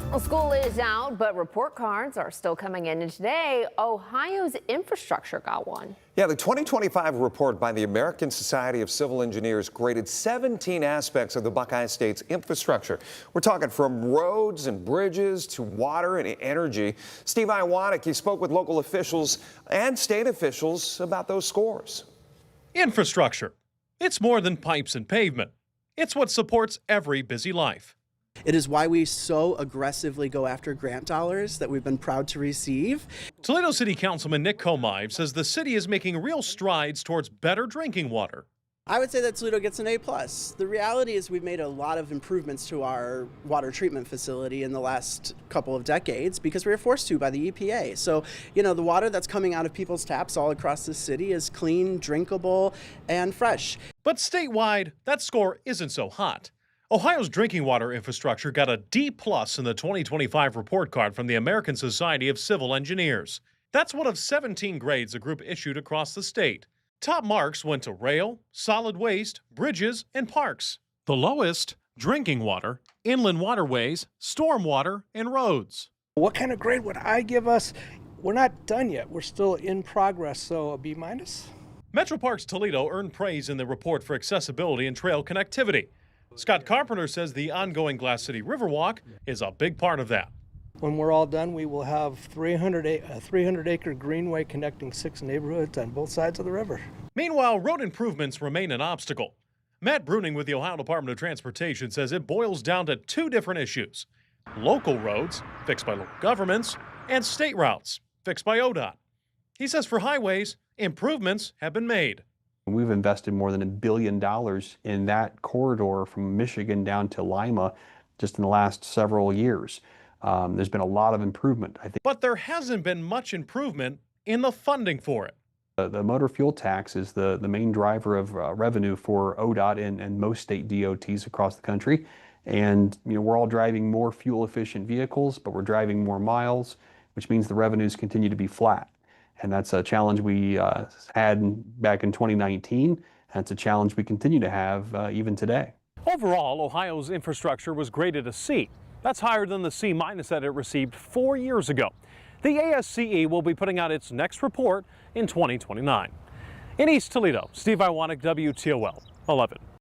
Well, school is out, but report cards are still coming in. And today, Ohio's infrastructure got one. Yeah, the 2025 report by the American Society of Civil Engineers graded 17 aspects of the Buckeye State's infrastructure. We're talking from roads and bridges to water and energy. Steve Iwanek, he spoke with local officials and state officials about those scores. Infrastructure. It's more than pipes and pavement. It's what supports every busy life. It is why we so aggressively go after grant dollars that we've been proud to receive. Toledo City Councilman Nick Comive says the city is making real strides towards better drinking water. I would say that Toledo gets an A+. The reality is we've made a lot of improvements to our water treatment facility in the last couple of decades because we were forced to by the EPA. So, the water that's coming out of people's taps all across the city is clean, drinkable, and fresh. But statewide, that score isn't so hot. Ohio's drinking water infrastructure got a D+ in the 2025 report card from the American Society of Civil Engineers. That's one of 17 grades the group issued across the state. Top marks went to rail, solid waste, bridges, and parks. The lowest, drinking water, inland waterways, stormwater, and roads. What kind of grade would I give us? We're not done yet. We're still in progress, so a B-. Metro Parks Toledo earned praise in the report for accessibility and trail connectivity. Scott Carpenter says the ongoing Glass City Riverwalk is a big part of that. When we're all done, we will have a 300-acre greenway connecting 6 neighborhoods on both sides of the river. Meanwhile, road improvements remain an obstacle. Matt Bruning with the Ohio Department of Transportation says it boils down to 2 different issues: local roads, fixed by local governments, and state routes, fixed by ODOT. He says for highways, improvements have been made. We've invested more than $1 billion in that corridor from Michigan down to Lima just in the last several years. There's been a lot of improvement, I think. But there hasn't been much improvement in the funding for it. The motor fuel tax is the main driver of revenue for ODOT and most state DOTs across the country. And we're all driving more fuel efficient vehicles, but we're driving more miles, which means the revenues continue to be flat. And that's a challenge we had back in 2019. That's a challenge we continue to have even today. Overall, Ohio's infrastructure was graded a C. That's higher than the C- that it received 4 years ago. The ASCE will be putting out its next report in 2029. In East Toledo, Steve Iwanek, WTOL 11.